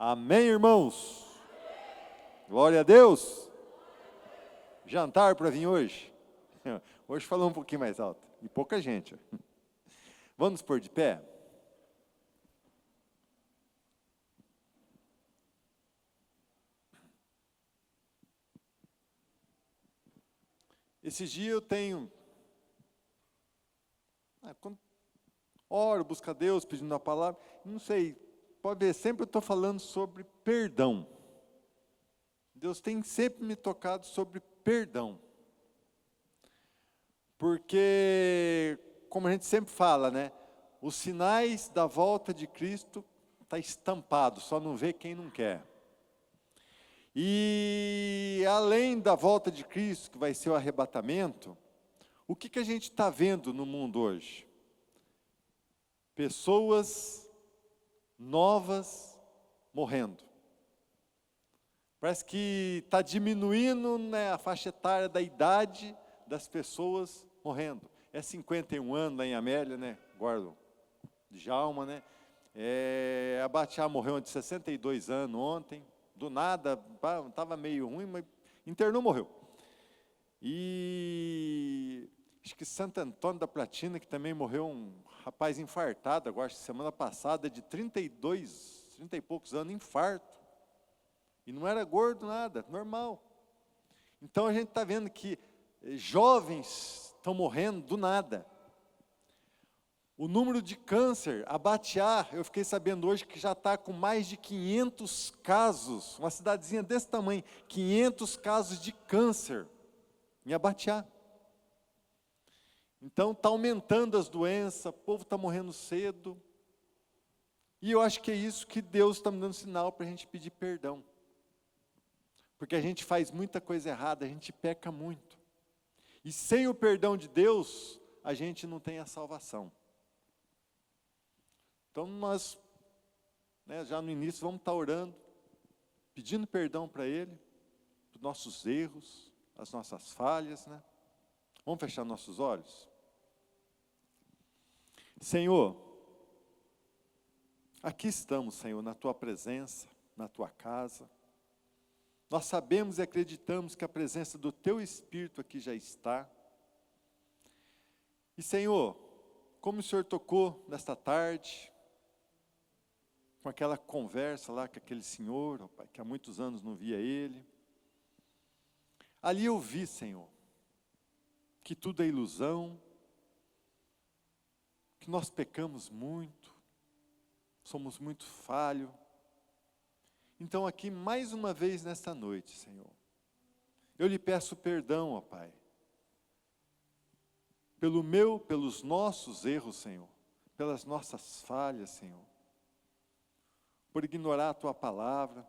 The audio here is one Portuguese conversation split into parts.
Amém, irmãos? Glória a Deus. Jantar para vir hoje? Hoje falou um pouquinho mais alto. E pouca gente. Vamos nos pôr de pé? Esses dias eu tenho... quando oro, busco a Deus, pedindo a palavra, não sei, pode ver, sempre eu estou falando sobre perdão. Deus tem sempre me tocado sobre perdão. Porque, como a gente sempre fala, né? Os sinais da volta de Cristo está estampado, só não vê quem não quer. E além da volta de Cristo, que vai ser o arrebatamento, o que a gente está vendo no mundo hoje? Pessoas novas morrendo. Parece que está diminuindo, né, a faixa etária da idade das pessoas morrendo. É 51 anos lá em Amélia, né? Guardo de Djalma, né? A Batiá morreu de 62 anos ontem. Do nada, estava meio ruim, mas internou, morreu. E acho que Santo Antônio da Platina, que também morreu um rapaz infartado, agora acho que semana passada, de 30 e poucos anos, infarto. E não era gordo nada, normal. Então a gente está vendo que jovens estão morrendo do nada. O número de câncer, a Batiá, eu fiquei sabendo hoje que já está com mais de 500 casos, uma cidadezinha desse tamanho, 500 casos de câncer em Abatiá. Então está aumentando as doenças, o povo está morrendo cedo. E eu acho que é isso que Deus está me dando sinal para a gente pedir perdão. Porque a gente faz muita coisa errada, a gente peca muito. E sem o perdão de Deus, a gente não tem a salvação. Então nós, né, já no início, vamos estar orando, pedindo perdão para Ele, dos nossos erros, as nossas falhas, né? Vamos fechar nossos olhos? Senhor, aqui estamos, Senhor, na Tua presença, na Tua casa. Nós sabemos e acreditamos que a presença do Teu Espírito aqui já está. E, Senhor, como o Senhor tocou nesta tarde, com aquela conversa lá com aquele senhor, ó Pai, que há muitos anos não via ele. Ali eu vi, Senhor, que tudo é ilusão, que nós pecamos muito, somos muito falhos. Então aqui, mais uma vez nesta noite, Senhor, eu lhe peço perdão, ó Pai, pelos nossos erros, Senhor, pelas nossas falhas, Senhor, por ignorar a Tua palavra,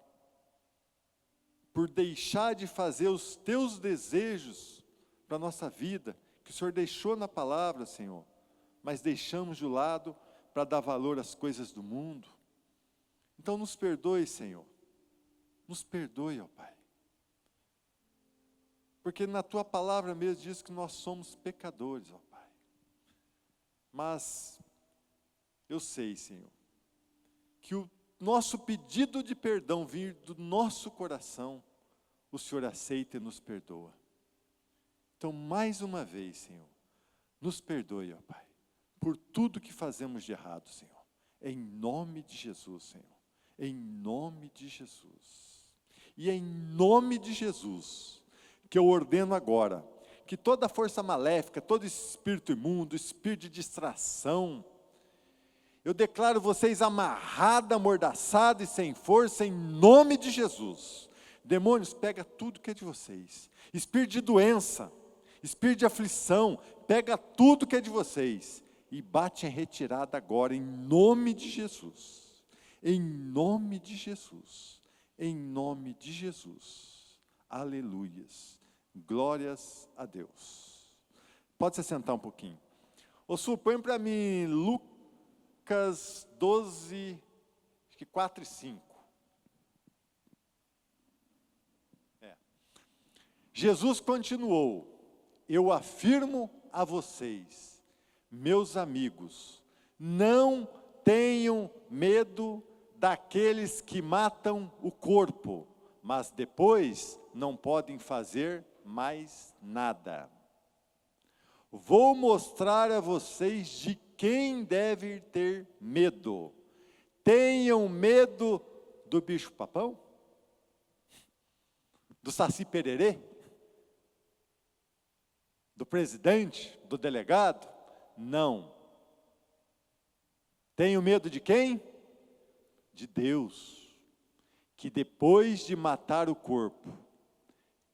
por deixar de fazer os Teus desejos para a nossa vida, que o Senhor deixou na palavra, Senhor, mas deixamos de lado para dar valor às coisas do mundo. Então nos perdoe, Senhor, nos perdoe, ó Pai, porque na Tua palavra mesmo diz que nós somos pecadores, ó Pai, mas eu sei, Senhor, que o nosso pedido de perdão vir do nosso coração, o Senhor aceita e nos perdoa. Então, mais uma vez, Senhor, nos perdoe, ó Pai, por tudo que fazemos de errado, Senhor. Em nome de Jesus, Senhor. Em nome de Jesus. E em nome de Jesus, que eu ordeno agora, que toda força maléfica, todo espírito imundo, espírito de distração, eu declaro vocês amarrados, amordaçados e sem força, em nome de Jesus. Demônios, pega tudo que é de vocês. Espírito de doença, espírito de aflição, pega tudo que é de vocês. E bate em retirada agora, em nome de Jesus. Em nome de Jesus. Em nome de Jesus. Aleluias. Glórias a Deus. Pode se sentar um pouquinho. Ô Su, põe para mim Lucas 12, acho que 4 e 5. Jesus continuou: eu afirmo a vocês, meus amigos, não tenham medo daqueles que matam o corpo, mas depois não podem fazer mais nada. Vou mostrar a vocês de quem deve ter medo. Tenham medo do bicho-papão? Do saci-pererê? Do presidente? Do delegado? Não. Tenham medo de quem? De Deus, que depois de matar o corpo,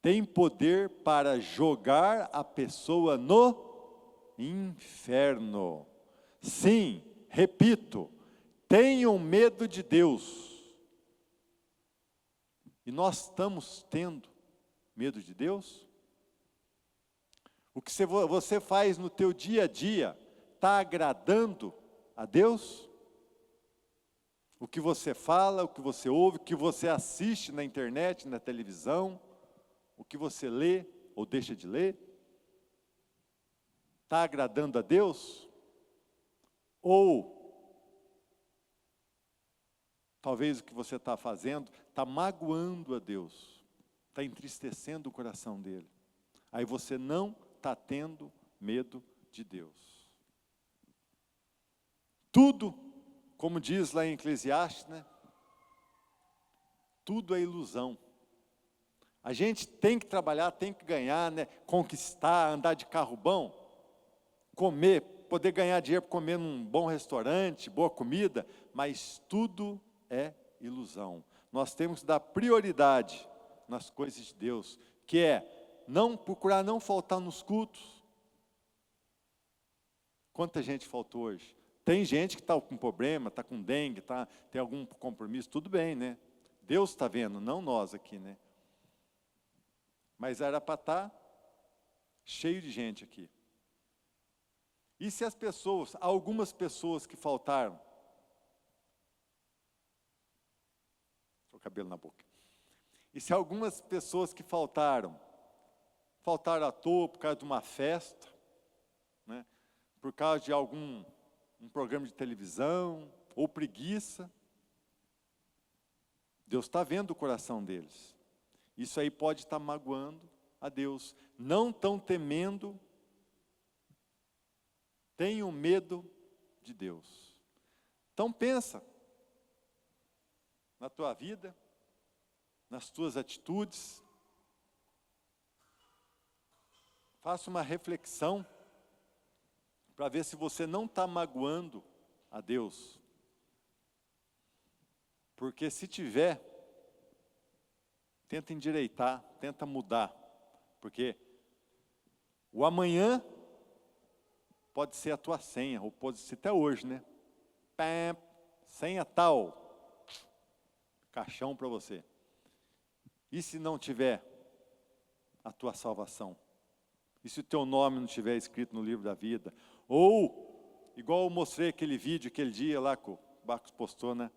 tem poder para jogar a pessoa no inferno. Sim, repito, tenham medo de Deus. E nós estamos tendo medo de Deus? O que você faz no teu dia a dia está agradando a Deus? O que você fala, o que você ouve, o que você assiste na internet, na televisão, o que você lê ou deixa de ler, está agradando a Deus? Ou talvez o que você está fazendo está magoando a Deus, está entristecendo o coração dele. Aí você não está tendo medo de Deus. Tudo, como diz lá em Eclesiastes, né? Tudo é ilusão. A gente tem que trabalhar, tem que ganhar, né? Conquistar, andar de carro bom, comer, poder ganhar dinheiro para comer num bom restaurante, boa comida, mas tudo é ilusão. Nós temos que dar prioridade nas coisas de Deus, que é não procurar não faltar nos cultos. Quanta gente faltou hoje? Tem gente que está com problema, está com dengue, tem algum compromisso, tudo bem, né? Deus está vendo, não nós aqui, né? Mas era para estar cheio de gente aqui. E se as pessoas, algumas pessoas que faltaram, o cabelo na boca. E se algumas pessoas que faltaram à toa por causa de uma festa, né? Por causa de um programa de televisão, ou preguiça, Deus está vendo o coração deles. Isso aí pode estar magoando a Deus. Não estão temendo, tenham medo de Deus. Então pensa na tua vida, nas tuas atitudes, faça uma reflexão para ver se você não está magoando a Deus. Porque se tiver, tenta endireitar, tenta mudar. Porque o amanhã pode ser a tua senha, ou pode ser até hoje, né? Pam, senha tal, caixão para você. E se não tiver a tua salvação? E se o teu nome não estiver escrito no livro da vida? Ou, igual eu mostrei aquele vídeo, aquele dia lá que o Bacos postou, né?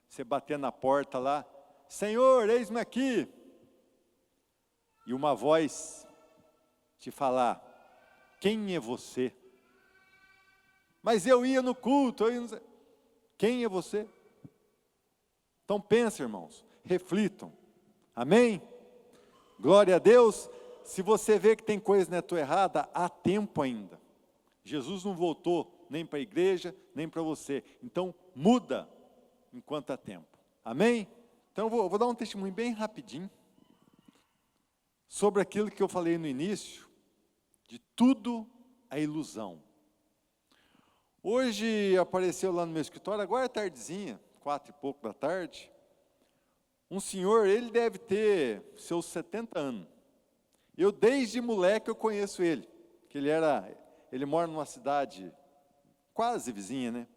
Você bater na porta lá, Senhor, eis-me aqui. E uma voz te falar, quem é você? Mas eu ia no culto, quem é você? Então pensa, irmãos, reflitam. Amém? Glória a Deus. Se você vê que tem coisa na tua errada, há tempo ainda. Jesus não voltou nem para a igreja, nem para você. Então muda enquanto há tempo. Amém? Então eu vou dar um testemunho bem rapidinho sobre aquilo que eu falei no início, de tudo é ilusão. Hoje apareceu lá no meu escritório, agora é tardezinha, 4 e pouco da tarde, um senhor, ele deve ter seus 70 anos. Eu desde moleque eu conheço ele, que ele mora numa cidade quase vizinha, né?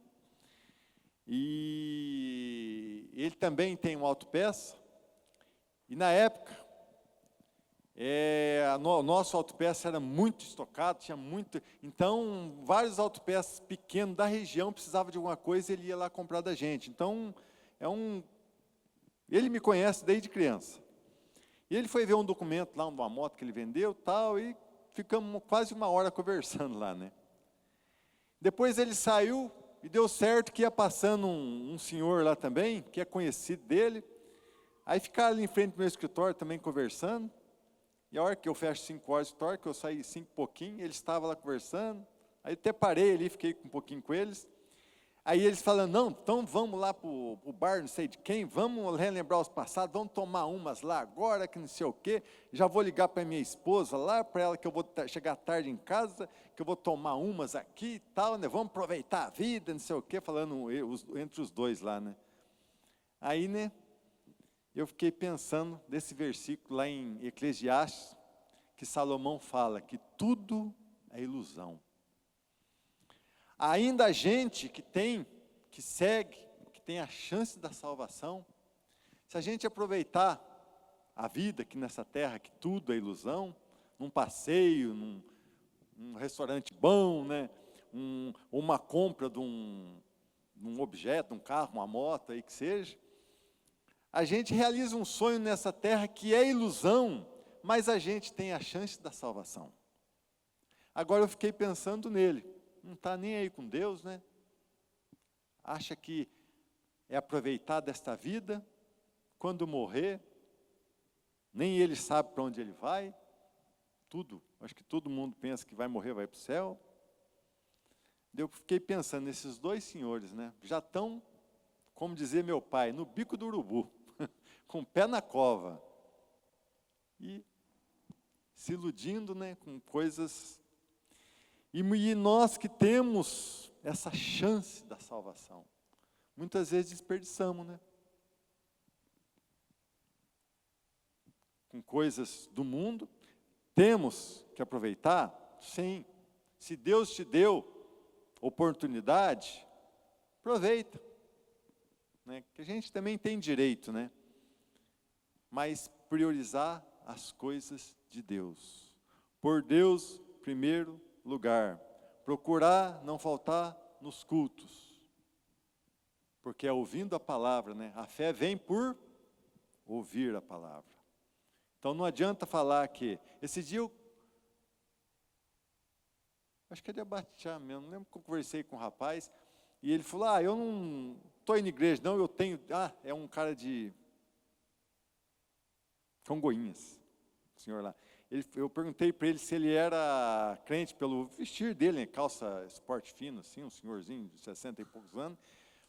E ele também tem uma autopeça, e na época, o nosso autopeça era muito estocado, tinha muito, então vários autopeças pequenos da região precisavam de alguma coisa e ele ia lá comprar da gente. Então, ele me conhece desde criança. E ele foi ver um documento lá, uma moto que ele vendeu tal, e ficamos quase uma hora conversando lá, né? Depois ele saiu E deu certo que ia passando um senhor lá também, que é conhecido dele. Aí ficaram ali em frente do meu escritório também conversando. E a hora que eu fecho 5 horas do escritório, que eu saí 5 e pouquinho, eles estavam lá conversando. Aí até parei ali, fiquei um pouquinho com eles. Aí eles falando, não, então vamos lá para o bar, não sei de quem, vamos relembrar os passados, vamos tomar umas lá agora, que não sei o quê. Já vou ligar para minha esposa lá, para ela que eu vou chegar tarde em casa, que eu vou tomar umas aqui e tal, né? Vamos aproveitar a vida, não sei o quê, falando entre os dois lá, né? Aí, né, eu fiquei pensando nesse versículo lá em Eclesiastes, que Salomão fala que tudo é ilusão. Ainda a gente que segue, que tem a chance da salvação, se a gente aproveitar a vida aqui nessa terra, que tudo é ilusão, num passeio, num restaurante bom, né, uma compra de um objeto, um carro, uma moto, aí que seja, a gente realiza um sonho nessa terra que é ilusão, mas a gente tem a chance da salvação. Agora eu fiquei pensando nele. Não está nem aí com Deus, né? Acha que é aproveitar desta vida, quando morrer, nem ele sabe para onde ele vai, acho que todo mundo pensa que vai morrer, vai para o céu. Eu fiquei pensando nesses dois senhores, né? Já estão, como dizia meu pai, no bico do urubu, com o pé na cova, e se iludindo, né, com coisas. E nós que temos essa chance da salvação, muitas vezes desperdiçamos, né? Com coisas do mundo, temos que aproveitar? Sim. Se Deus te deu oportunidade, aproveita. Né? Que a gente também tem direito, né? Mas priorizar as coisas de Deus. Por Deus, primeiro lugar, procurar não faltar nos cultos, porque é ouvindo a palavra, né? A fé vem por ouvir a palavra. Então não adianta falar que, esse dia eu acho que é de Abaixá mesmo, não lembro que eu conversei com um rapaz, e ele falou, eu não estou indo na igreja não, eu tenho, é um cara de Congonhas, o senhor lá. Eu perguntei para ele se ele era crente pelo vestir dele, né, calça esporte fino, assim, um senhorzinho de 60 e poucos anos.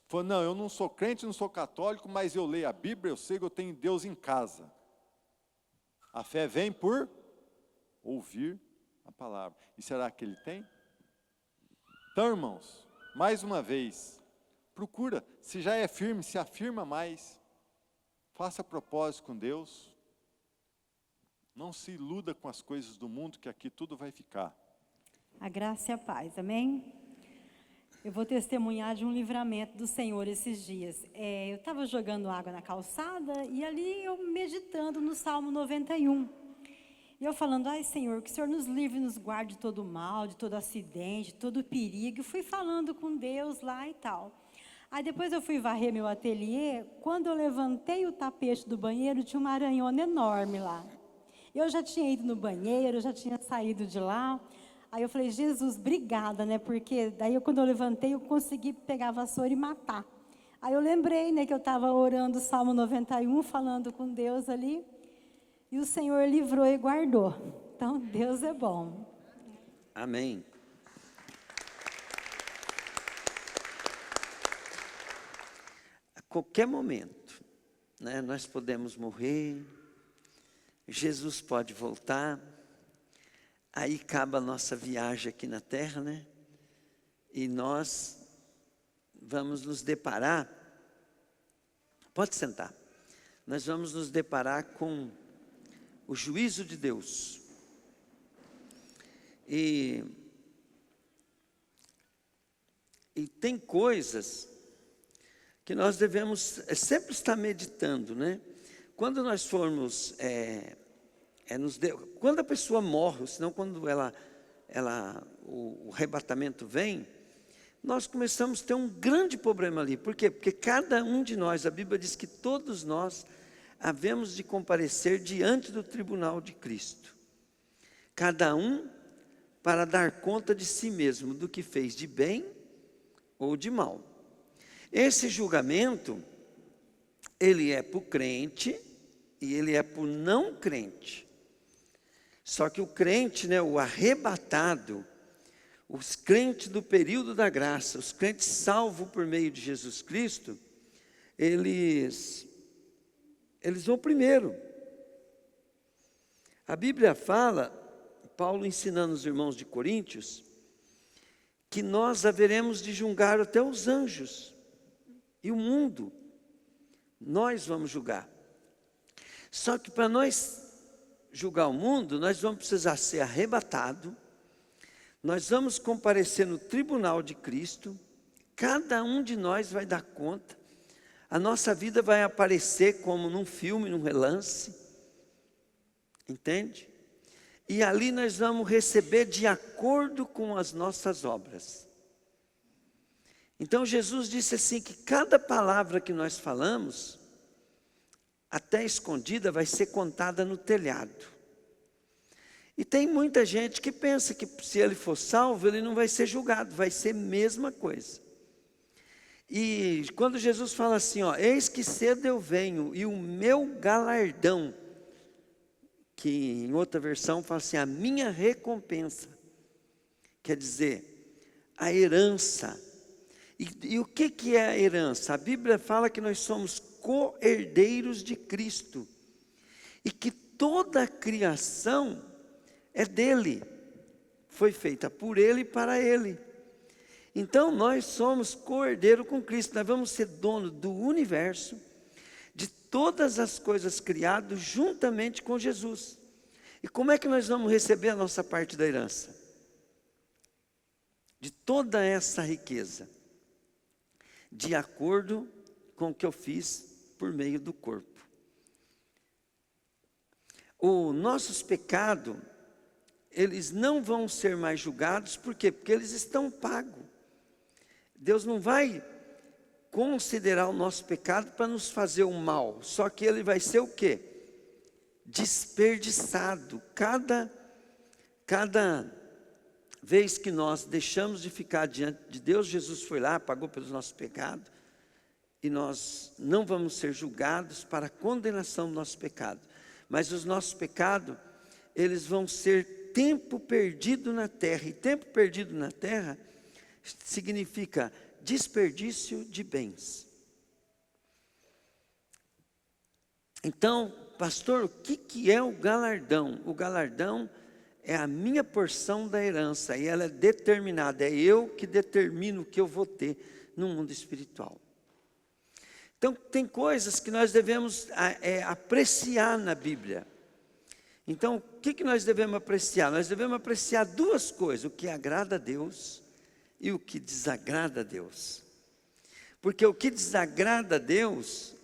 Falou, não, eu não sou crente, não sou católico, mas eu leio a Bíblia, eu sei que eu tenho Deus em casa. A fé vem por ouvir a palavra. E será que ele tem? Então, irmãos, mais uma vez, procura, se já é firme, se afirma mais, faça propósito com Deus. Não se iluda com as coisas do mundo, que aqui tudo vai ficar. A graça e a paz, amém? Eu vou testemunhar de um livramento do Senhor esses dias. Eu estava jogando água na calçada e ali eu meditando no Salmo 91. E eu falando, Senhor, que o Senhor nos livre e nos guarde de todo mal, de todo acidente, de todo perigo. E fui falando com Deus lá e tal. Aí depois eu fui varrer meu ateliê, quando eu levantei o tapete do banheiro, tinha uma aranhona enorme lá. Eu já tinha ido no banheiro, eu já tinha saído de lá. Aí eu falei, Jesus, obrigada, né? Porque daí quando eu levantei, eu consegui pegar a vassoura e matar. Aí eu lembrei, né, que eu estava orando o Salmo 91, falando com Deus ali. E o Senhor livrou e guardou. Então, Deus é bom. Amém. A qualquer momento, né, nós podemos morrer, Jesus pode voltar, aí acaba a nossa viagem aqui na terra, né? E nós vamos nos deparar, pode sentar, nós vamos nos deparar com o juízo de Deus. E tem coisas que nós devemos sempre estar meditando, né? Quando nós formos, quando a pessoa morre, ou senão quando o arrebatamento vem, nós começamos a ter um grande problema ali. Por quê? Porque cada um de nós, a Bíblia diz que todos nós havemos de comparecer diante do tribunal de Cristo. Cada um para dar conta de si mesmo, do que fez de bem ou de mal. Esse julgamento, ele é para o crente e ele é para o não crente. Só que o crente, né, o arrebatado, os crentes do período da graça, os crentes salvos por meio de Jesus Cristo, eles vão primeiro. A Bíblia fala, Paulo ensinando os irmãos de Coríntios, que nós haveremos de julgar até os anjos e o mundo. Nós vamos julgar. Só que para nós julgar o mundo, nós vamos precisar ser arrebatados, nós vamos comparecer no tribunal de Cristo, cada um de nós vai dar conta, a nossa vida vai aparecer como num filme, num relance, entende? E ali nós vamos receber de acordo com as nossas obras. Então Jesus disse assim, que cada palavra que nós falamos, até escondida, vai ser contada no telhado. E tem muita gente que pensa que se ele for salvo, ele não vai ser julgado, vai ser a mesma coisa. E quando Jesus fala assim, ó, eis que cedo eu venho, e o meu galardão, que em outra versão fala assim, a minha recompensa, quer dizer, a herança. E o que é a herança? A Bíblia fala que nós somos co-herdeiros de Cristo, e que toda a criação é dele, foi feita por ele e para ele. Então nós somos co-herdeiro com Cristo, nós vamos ser dono do universo, de todas as coisas criadas juntamente com Jesus. E como é que nós vamos receber a nossa parte da herança? De toda essa riqueza, de acordo com o que eu fiz por meio do corpo. Os nossos pecados, eles não vão ser mais julgados, por quê? Porque eles estão pagos. Deus não vai considerar o nosso pecado para nos fazer o mal, só que ele vai ser o quê? Desperdiçado. Cada vez que nós deixamos de ficar diante de Deus, Jesus foi lá, pagou pelos nossos pecados, e nós não vamos ser julgados para a condenação do nosso pecado, mas os nossos pecados, eles vão ser tempo perdido na terra, e tempo perdido na terra significa desperdício de bens. Então, pastor, o que é o galardão? O galardão é a minha porção da herança, e ela é determinada, é eu que determino o que eu vou ter no mundo espiritual. Então, tem coisas que nós devemos apreciar na Bíblia. Então, o que nós devemos apreciar? Nós devemos apreciar duas coisas, o que agrada a Deus e o que desagrada a Deus. Porque o que desagrada a Deus,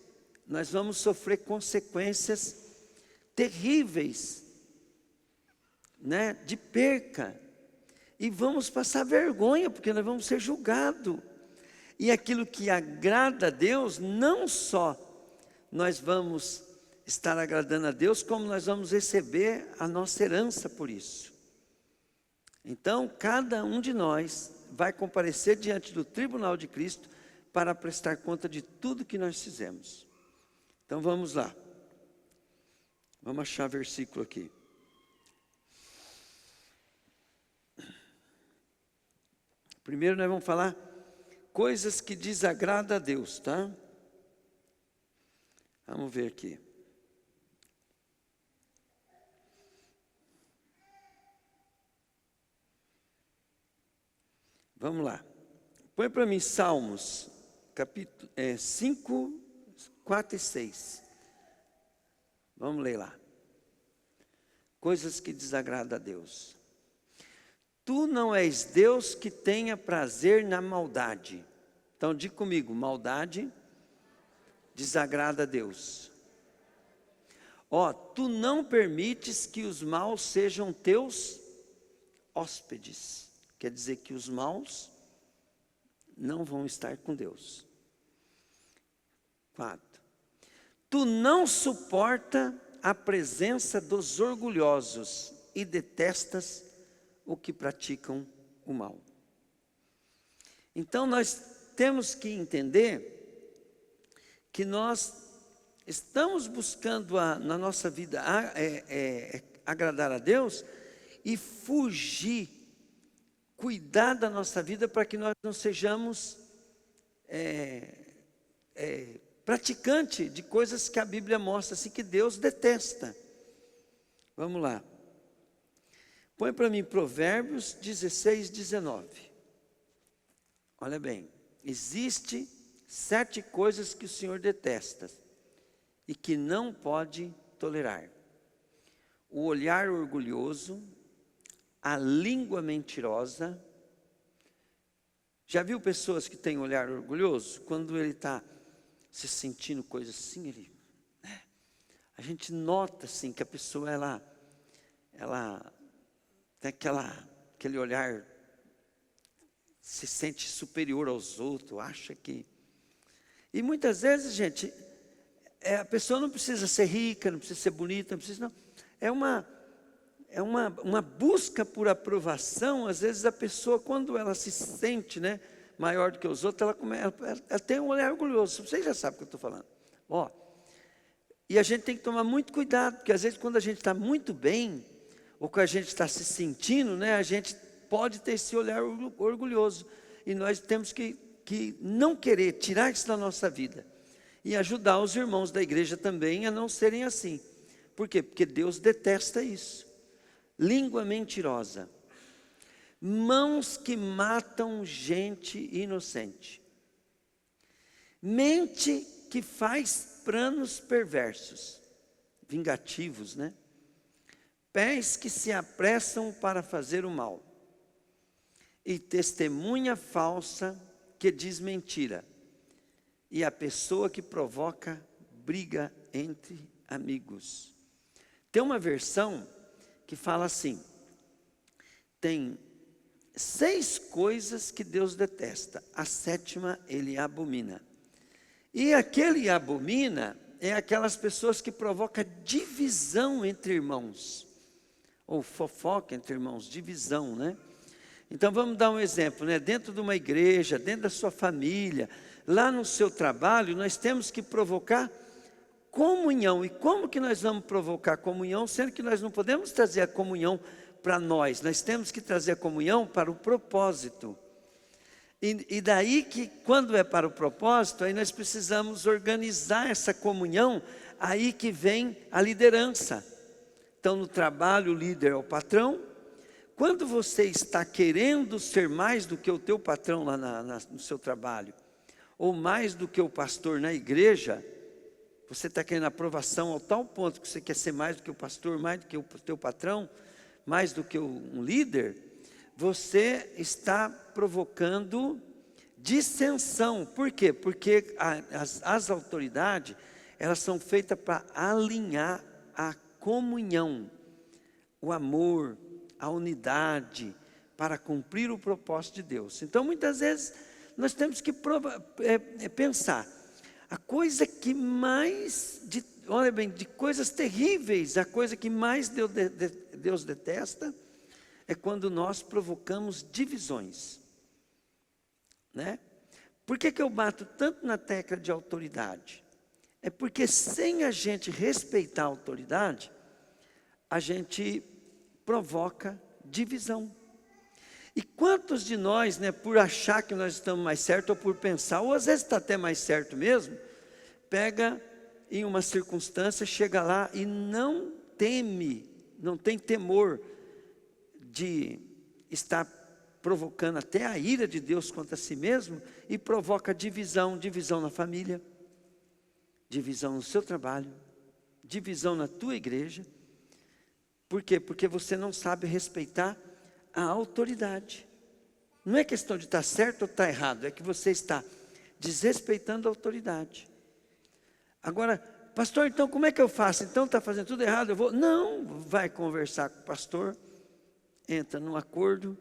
nós vamos sofrer consequências terríveis, né, de perca. E vamos passar vergonha, porque nós vamos ser julgados. E aquilo que agrada a Deus, não só nós vamos estar agradando a Deus, como nós vamos receber a nossa herança por isso. Então, cada um de nós vai comparecer diante do tribunal de Cristo para prestar conta de tudo que nós fizemos. Então, vamos lá. Vamos achar versículo aqui. Primeiro nós vamos falar coisas que desagradam a Deus, tá? Vamos ver aqui. Vamos lá. Põe para mim Salmos, capítulo 5, 4 e 6. Vamos ler lá. Coisas que desagradam a Deus. Tu não és Deus que tenha prazer na maldade. Então, diga comigo, maldade desagrada a Deus. Ó, tu não permites que os maus sejam teus hóspedes. Quer dizer que os maus não vão estar com Deus. 4. Tu não suporta a presença dos orgulhosos e detestas o que praticam o mal. Então nós temos que entender que nós estamos buscando na nossa vida agradar a Deus e fugir, cuidar da nossa vida para que nós não sejamos praticante de coisas que a Bíblia mostra assim que Deus detesta. Vamos lá. Põe para mim Provérbios 16, 19. Olha bem, existe 7 coisas que o Senhor detesta e que não pode tolerar: o olhar orgulhoso, a língua mentirosa. Já viu pessoas que têm olhar orgulhoso? Quando ele está se sentindo coisa assim, a gente nota assim que a pessoa ela tem aquele olhar, se sente superior aos outros, acha que... E muitas vezes, gente, a pessoa não precisa ser rica, não precisa ser bonita, não precisa, não. É uma busca por aprovação. Às vezes a pessoa, quando ela se sente, né, maior do que os outros, ela tem um olhar orgulhoso. Vocês já sabem o que eu estou falando. E a gente tem que tomar muito cuidado, porque às vezes quando a gente está muito bem, ou quando a gente está se sentindo, né, a gente pode ter esse olhar orgulhoso. E nós temos que não querer tirar isso da nossa vida. E ajudar os irmãos da igreja também a não serem assim. Por quê? Porque Deus detesta isso. Língua mentirosa. Mãos que matam gente inocente. Mente que faz planos perversos, vingativos, né? Pés que se apressam para fazer o mal. E testemunha falsa que diz mentira. E a pessoa que provoca briga entre amigos. Tem uma versão que fala assim: tem 6 coisas que Deus detesta, a 7ª ele abomina. E aquele abomina é aquelas pessoas que provocam divisão entre irmãos, ou fofoca entre irmãos, divisão, né? Então vamos dar um exemplo, né? Dentro de uma igreja, dentro da sua família, lá no seu trabalho, nós temos que provocar comunhão. E como que nós vamos provocar comunhão, sendo que nós não podemos trazer a comunhão para nós temos que trazer a comunhão para o propósito. E daí que, quando é para o propósito, aí nós precisamos organizar essa comunhão, aí que vem a liderança. Então, no trabalho, o líder é o patrão. Quando você está querendo ser mais do que o teu patrão lá no seu trabalho, ou mais do que o pastor na igreja, você está querendo aprovação ao tal ponto que você quer ser mais do que o pastor, mais do que o teu patrão, mais do que um líder, você está provocando dissensão. Por quê? Porque as autoridades, elas são feitas para alinhar a comunhão, o amor, a unidade, para cumprir o propósito de Deus. Então, muitas vezes, nós temos que pensar, a coisa que mais, olha bem, de coisas terríveis, a coisa que mais Deus detesta, é quando nós provocamos divisões, né? Por que eu bato tanto na tecla de autoridade? É porque sem a gente respeitar a autoridade, a gente provoca divisão. E quantos de nós, né, por achar que nós estamos mais certos, ou por pensar, ou às vezes está até mais certo mesmo, pega em uma circunstância, chega lá e não teme, não tem temor de estar provocando até a ira de Deus contra si mesmo, e provoca divisão na família, divisão no seu trabalho, divisão na tua igreja. Por quê? Porque você não sabe respeitar a autoridade. Não é questão de estar certo ou estar errado, é que você está desrespeitando a autoridade. Agora, pastor, então como é que eu faço? Então está fazendo tudo errado, eu vou... Não, vai conversar com o pastor, entra num acordo,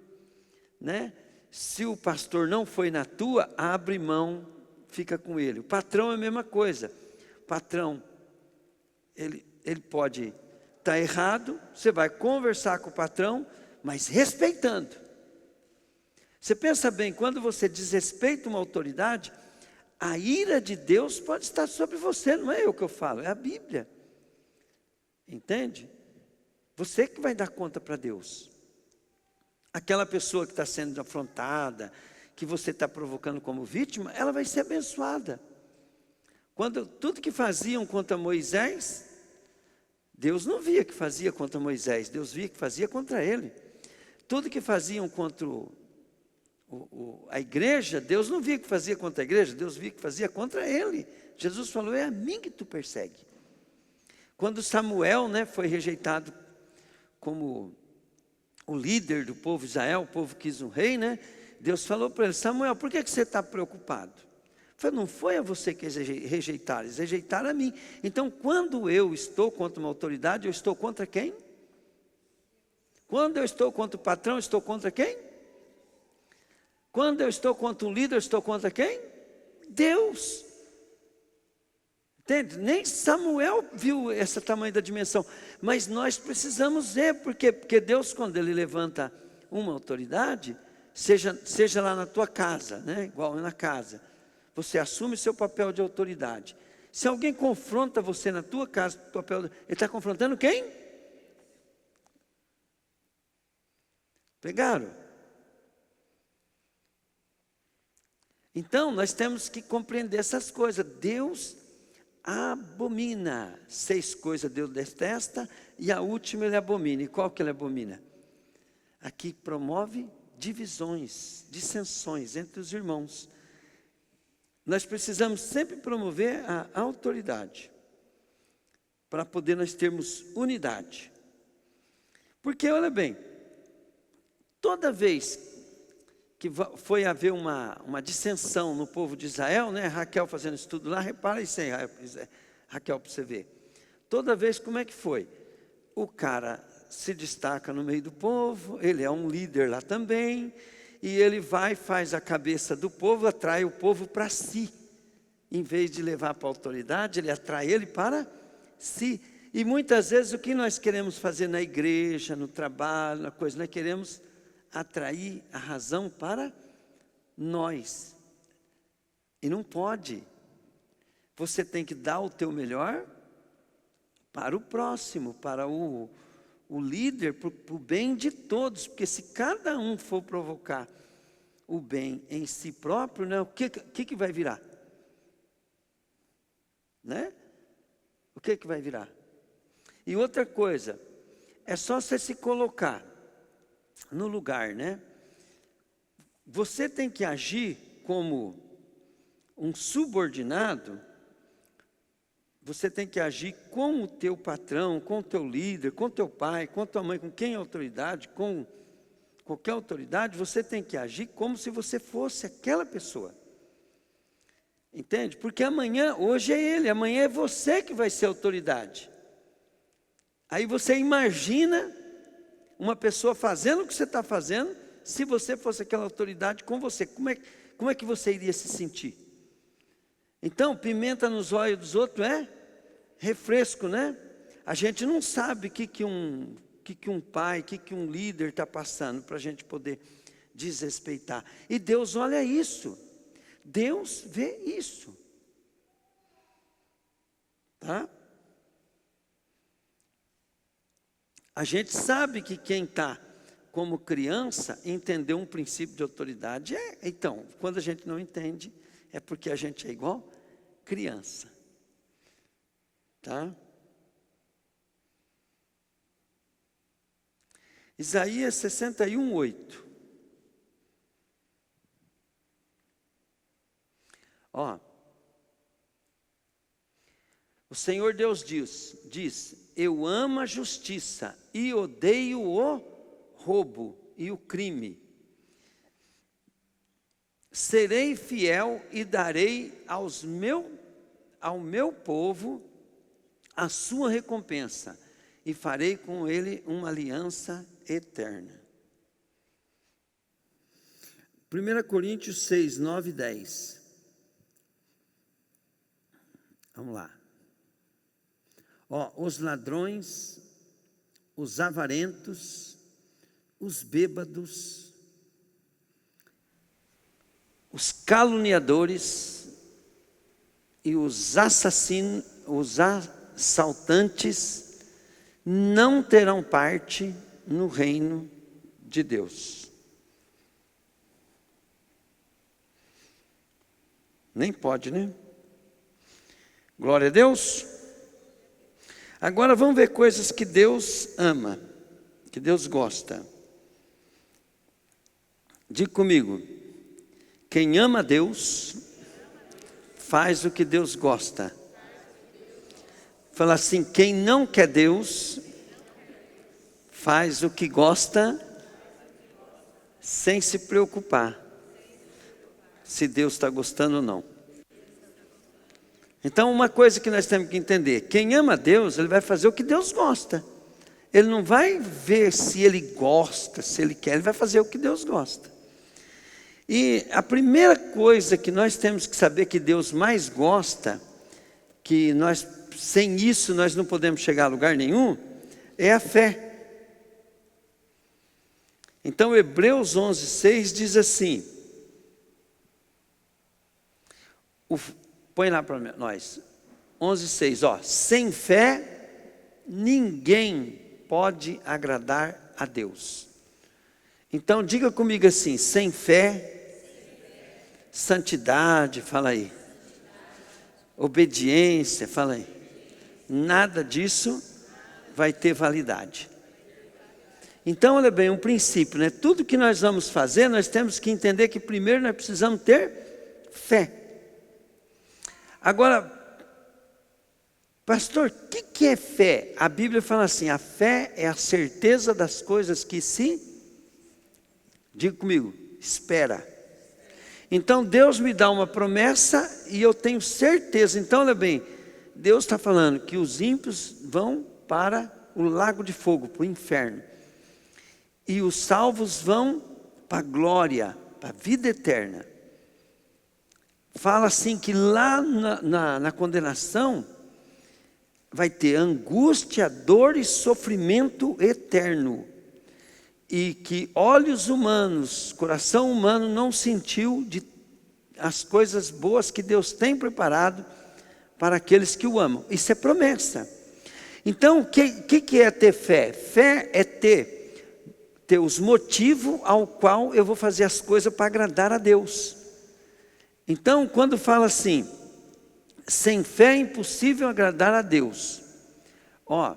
né? Se o pastor não foi na tua, abre mão, fica com ele. O patrão é a mesma coisa. O patrão, ele pode estar errado, você vai conversar com o patrão, mas respeitando. Você pensa bem, quando você desrespeita uma autoridade, a ira de Deus pode estar sobre você, não é eu que eu falo, é a Bíblia. Entende? Você que vai dar conta para Deus. Aquela pessoa que está sendo afrontada, que você está provocando como vítima, ela vai ser abençoada. Quando tudo que faziam contra Moisés, Deus não via que fazia contra Moisés, Deus via que fazia contra ele. Tudo que faziam contra a igreja, Deus não via que fazia contra a igreja, Deus via que fazia contra ele. Jesus falou, é a mim que tu persegue. Quando Samuel, né, foi rejeitado como o líder do povo de Israel, o povo quis um rei, né? Deus falou para ele, Samuel, por que você está preocupado? Ele falou, não foi a você que rejeitaram, eles rejeitaram a mim. Então, quando eu estou contra uma autoridade, eu estou contra quem? Quando eu estou contra o patrão, eu estou contra quem? Quando eu estou contra um líder, eu estou contra quem? Deus. Entende? Nem Samuel viu esse tamanho da dimensão, mas nós precisamos ver, porque Deus, quando Ele levanta uma autoridade, seja lá na tua casa, né? Igual na casa, você assume seu papel de autoridade. Se alguém confronta você na tua casa, ele está confrontando quem? Pegaram? Então, nós temos que compreender essas coisas. Deus abomina 6 coisas, Deus detesta, e a última Ele abomina. E qual que Ele abomina? Aqui promove divisões, dissensões entre os irmãos. Nós precisamos sempre promover a autoridade, para poder nós termos unidade. Porque, olha bem, toda vez que foi haver uma dissensão no povo de Israel, né? Raquel fazendo estudo lá, repara isso aí, Raquel, para você ver. Toda vez, como é que foi? O cara se destaca no meio do povo, ele é um líder lá também, e ele vai, faz a cabeça do povo, atrai o povo para si. Em vez de levar para a autoridade, ele atrai ele para si. E muitas vezes o que nós queremos fazer na igreja, no trabalho, na coisa, nós queremos atrair a razão para nós. E não pode. Você tem que dar o teu melhor para o próximo, para o líder, para o bem de todos. Porque se cada um for provocar o bem em si próprio, né, o que vai virar? Né? O que vai virar? E outra coisa, é só você se colocar no lugar, né? Você tem que agir como um subordinado, você tem que agir com o teu patrão, com o teu líder, com o teu pai, com a tua mãe, com quem é autoridade, com qualquer autoridade, você tem que agir como se você fosse aquela pessoa. Entende? Porque amanhã, hoje é ele, amanhã é você que vai ser autoridade. Aí você imagina uma pessoa fazendo o que você está fazendo, se você fosse aquela autoridade com você, como é que você iria se sentir? Então, pimenta nos olhos dos outros é refresco, né? A gente não sabe o que um pai, o que um líder está passando, para a gente poder desrespeitar. E Deus olha isso, Deus vê isso. Tá? A gente sabe que quem está como criança entendeu um princípio de autoridade. Então, quando a gente não entende, é porque a gente é igual criança. Tá? Isaías 61:8. Ó, o Senhor Deus diz, eu amo a justiça e odeio o roubo e o crime. Serei fiel e darei ao meu povo a sua recompensa, e farei com ele uma aliança eterna. 1 Coríntios 6, 9 e 10. Vamos lá. Ó, os ladrões, os avarentos, os bêbados os caluniadores e os assassinos, os assaltantes não terão parte no reino de Deus. Nem pode, né? Glória a Deus. Agora vamos ver coisas que Deus ama, que Deus gosta. Diga comigo, quem ama Deus, faz o que Deus gosta. Fala assim, quem não quer Deus, faz o que gosta, sem se preocupar se Deus está gostando ou não. Então, uma coisa que nós temos que entender, quem ama Deus, ele vai fazer o que Deus gosta. Ele não vai ver se ele gosta, se ele quer, ele vai fazer o que Deus gosta. E a primeira coisa que nós temos que saber que Deus mais gosta, que nós, sem isso nós não podemos chegar a lugar nenhum, é a fé. Então, Hebreus 11:6 diz assim, põe lá para nós, 11:6, ó, sem fé, ninguém pode agradar a Deus. Então, diga comigo assim, sem fé, santidade, fala aí, obediência, fala aí, nada disso vai ter validade. Então, olha bem, um princípio, né? Tudo que nós vamos fazer, nós temos que entender que primeiro nós precisamos ter fé. Agora, pastor, o que é fé? A Bíblia fala assim, a fé é a certeza das coisas que se, diga comigo, espera. Então, Deus me dá uma promessa e eu tenho certeza. Então, olha bem, Deus está falando que os ímpios vão para o lago de fogo, para o inferno. E os salvos vão para a glória, para a vida eterna. Fala assim que lá na condenação vai ter angústia, dor e sofrimento eterno. E que olhos humanos, coração humano não sentiu de as coisas boas que Deus tem preparado para aqueles que o amam. Isso é promessa. Então, o que é ter fé? Fé é ter os motivos ao qual eu vou fazer as coisas para agradar a Deus. Então, quando fala assim, sem fé é impossível agradar a Deus. Ó,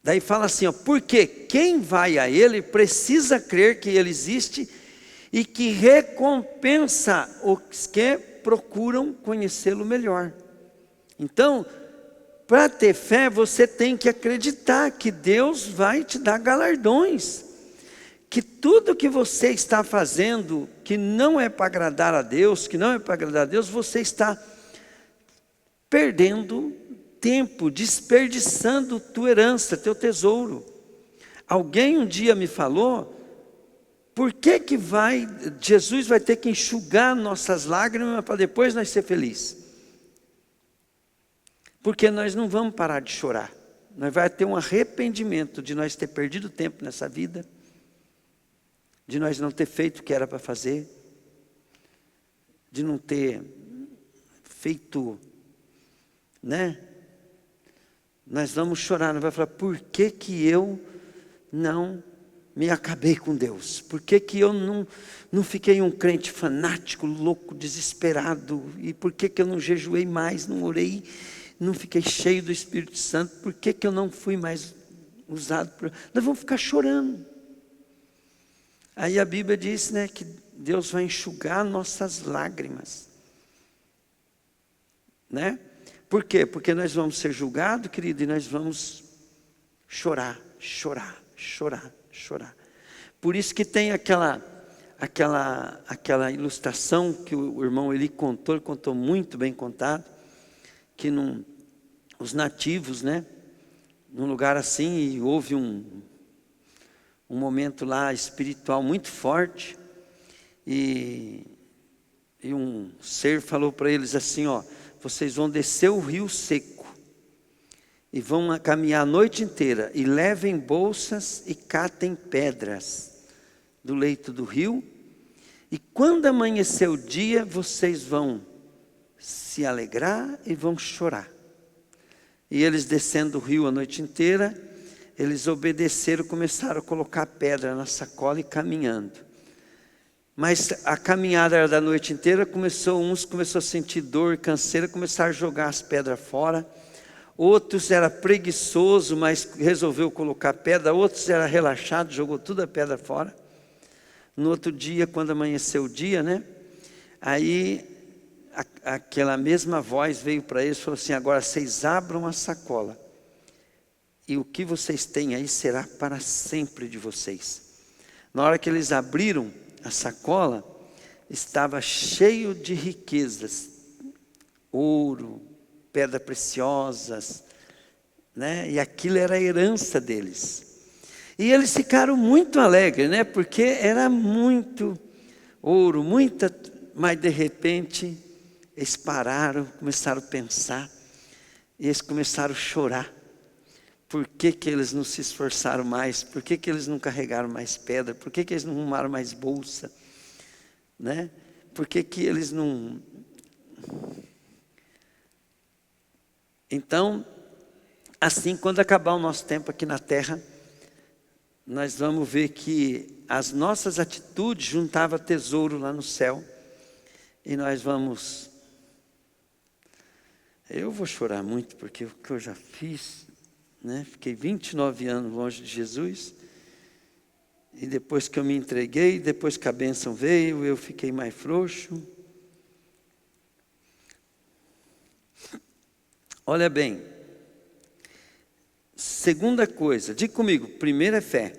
daí fala assim, ó, porque quem vai a Ele precisa crer que Ele existe e que recompensa os que procuram conhecê-lo melhor. Então, para ter fé, você tem que acreditar que Deus vai te dar galardões. Que tudo que você está fazendo, que não é para agradar a Deus, que não é para agradar a Deus, você está perdendo tempo, desperdiçando tua herança, teu tesouro. Alguém um dia me falou, por que Jesus vai ter que enxugar nossas lágrimas para depois nós ser felizes? Porque nós não vamos parar de chorar. Nós vamos ter um arrependimento de nós ter perdido tempo nessa vida, de nós não ter feito o que era para fazer, de não ter feito, né? Nós vamos chorar, nós vamos falar, por que eu não me acabei com Deus? Por que eu não fiquei um crente fanático, louco, desesperado? E por que eu não jejuei mais, não orei, não fiquei cheio do Espírito Santo? Por que eu não fui mais usado? Nós vamos ficar chorando. Aí a Bíblia diz, né, que Deus vai enxugar nossas lágrimas. Né? Por quê? Porque nós vamos ser julgados, querido, e nós vamos chorar, chorar, chorar, chorar. Por isso que tem aquela ilustração que o irmão Eli contou, ele contou muito bem contado, que os nativos, né, num lugar assim, e houve um momento lá espiritual muito forte, e um ser falou para eles assim, ó, vocês vão descer o rio seco, e vão caminhar a noite inteira, e levem bolsas e catem pedras do leito do rio, E quando amanhecer o dia, vocês vão se alegrar e vão chorar. E eles descendo o rio a noite inteira, eles obedeceram, começaram a colocar pedra na sacola e caminhando. Mas a caminhada era da noite inteira, uns começaram a sentir dor, canseira, começaram a jogar as pedras fora. Outros era preguiçoso, mas resolveu colocar pedra. Outros era relaxado, jogou toda a pedra fora. No outro dia, quando amanheceu o dia, né? Aí aquela mesma voz veio para eles e falou assim: agora vocês abram a sacola. E o que vocês têm aí será para sempre de vocês. Na hora que eles abriram a sacola, estava cheio de riquezas, ouro, pedras preciosas, né? E aquilo era a herança deles. E eles ficaram muito alegres, né? Porque era muito ouro, mas de repente eles pararam, começaram a pensar, e eles começaram a chorar. Por que que eles não se esforçaram mais? Por que que eles não carregaram mais pedra? Por que que eles não arrumaram mais bolsa? Né? Por que que eles não... Então, assim, quando acabar o nosso tempo aqui na terra, nós vamos ver que as nossas atitudes juntavam tesouro lá no céu. E nós vamos... Eu vou chorar muito, porque o que eu já fiz... Né? Fiquei 29 anos longe de Jesus, e depois que eu me entreguei, depois que a bênção veio, eu fiquei mais frouxo. Olha bem, segunda coisa, diga comigo, primeiro é fé.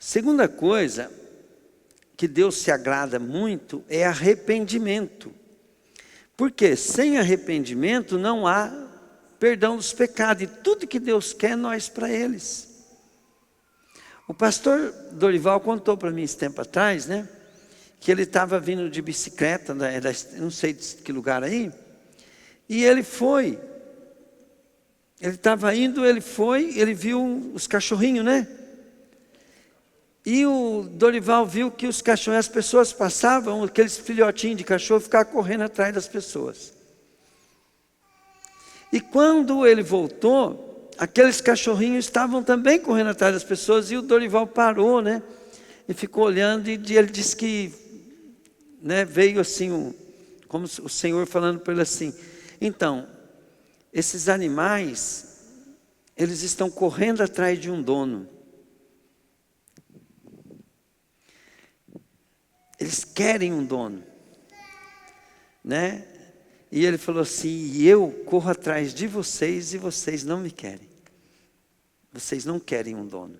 Segunda coisa, que Deus se agrada muito, é arrependimento. Porque sem arrependimento não há perdão dos pecados, e tudo que Deus quer, nós para eles. O pastor Dorival contou para mim esse tempo atrás, né? Que ele estava vindo de bicicleta, não sei de que lugar aí, e ele estava indo, ele viu os cachorrinhos, né? E o Dorival viu que os cachorrinhos, as pessoas passavam, aqueles filhotinhos de cachorro, ficavam correndo atrás das pessoas. E quando ele voltou, aqueles cachorrinhos estavam também correndo atrás das pessoas, e o Dorival parou, né? E ficou olhando, e ele disse que, né, veio assim, como o Senhor falando para ele assim: então, esses animais, eles estão correndo atrás de um dono. Eles querem um dono, né? E ele falou assim: e eu corro atrás de vocês e vocês não me querem. Vocês não querem um dono.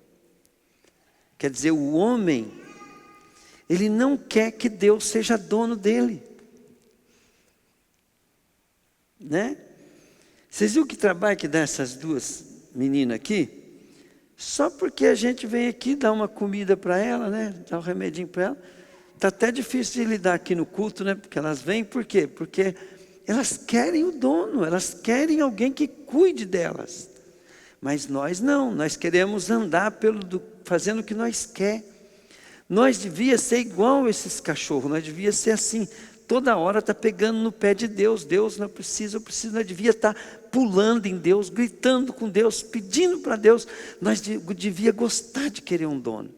Quer dizer, o homem, ele não quer que Deus seja dono dele. Né? Vocês viram que trabalho que dá essas duas meninas aqui? Só porque a gente vem aqui dar uma comida para ela, né? Dar um remedinho para ela. Está até difícil de lidar aqui no culto, né? Porque elas vêm, por quê? Porque elas querem o dono, elas querem alguém que cuide delas. Mas nós não, nós queremos andar fazendo o que nós quer. Nós devia ser igual esses cachorros, nós devia ser assim, toda hora está pegando no pé de Deus. Deus, não precisa, eu preciso, nós devia estar pulando em Deus, gritando com Deus, pedindo para Deus. Nós devia gostar de querer um dono.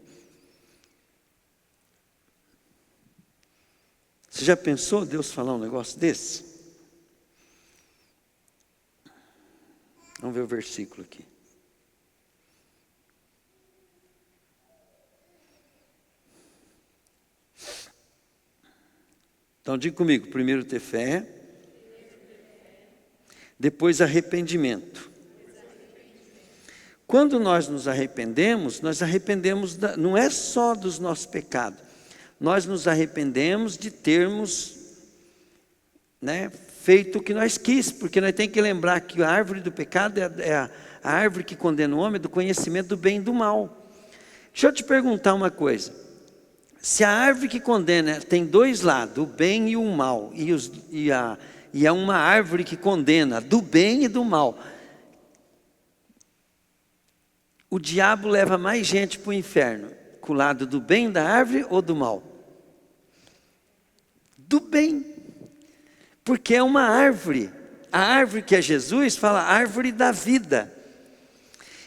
Você já pensou Deus falar um negócio desse? Vamos ver o versículo aqui. Então diga comigo, primeiro ter fé, depois arrependimento. Quando nós nos arrependemos, não é só dos nossos pecados, nós nos arrependemos de termos, né, feito o que nós quis, porque nós temos que lembrar que a árvore do pecado é a árvore que condena o homem, do conhecimento do bem e do mal. Deixa eu te perguntar uma coisa: se a árvore que condena tem dois lados, o bem e o mal, e é uma árvore que condena do bem e do mal, o diabo leva mais gente para o inferno com o lado do bem da árvore ou do mal? Do bem. Porque é uma árvore. A árvore que é Jesus fala árvore da vida.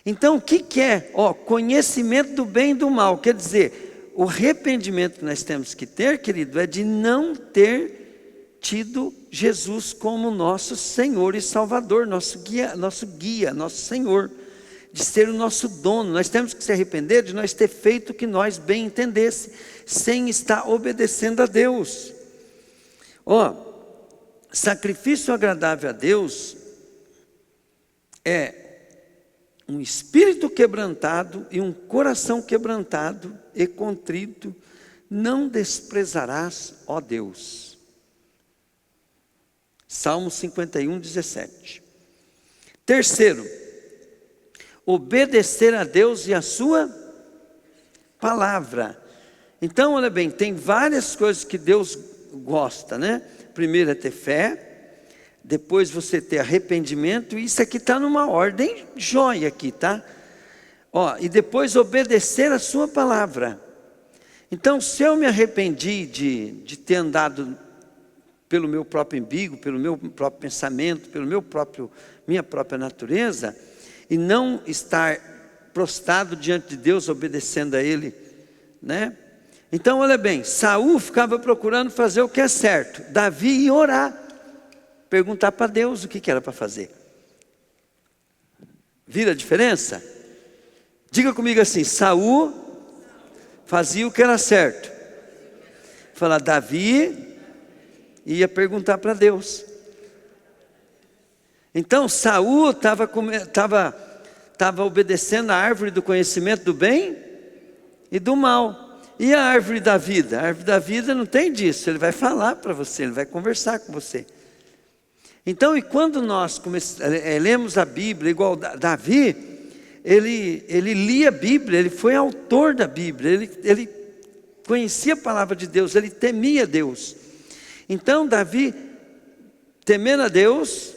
Então, o que é? Conhecimento do bem e do mal. Quer dizer, o arrependimento que nós temos que ter, querido, é de não ter tido Jesus como nosso Senhor e Salvador, nosso guia, nosso Senhor, de ser o nosso dono. Nós temos que se arrepender de nós ter feito o que nós bem entendesse, sem estar obedecendo a Deus. Sacrifício agradável a Deus é um espírito quebrantado e um coração quebrantado e contrito, não desprezarás, ó Deus. Salmo 51, 17. Terceiro, obedecer a Deus e a sua palavra. Então, olha bem, tem várias coisas que Deus gosta, né? Primeiro é ter fé, depois você ter arrependimento, e isso aqui está numa ordem jóia aqui, tá? E depois obedecer a sua palavra. Então, se eu me arrependi de ter andado pelo meu próprio umbigo, pelo meu próprio pensamento, minha própria natureza, e não estar prostrado diante de Deus, obedecendo a Ele, né? Então, olha bem, Saul ficava procurando fazer o que é certo. Davi ia orar, perguntar para Deus o que era para fazer. Vira a diferença? Diga comigo assim: Saul fazia o que era certo. Fala, Davi ia perguntar para Deus. Então, Saul estava obedecendo a árvore do conhecimento do bem e do mal. E a árvore da vida? A árvore da vida não tem disso. Ele vai falar para você, ele vai conversar com você. Então, e quando nós lemos a Bíblia, igual Davi, ele lia a Bíblia, ele foi autor da Bíblia, ele conhecia a palavra de Deus, ele temia Deus. Então, Davi, temendo a Deus,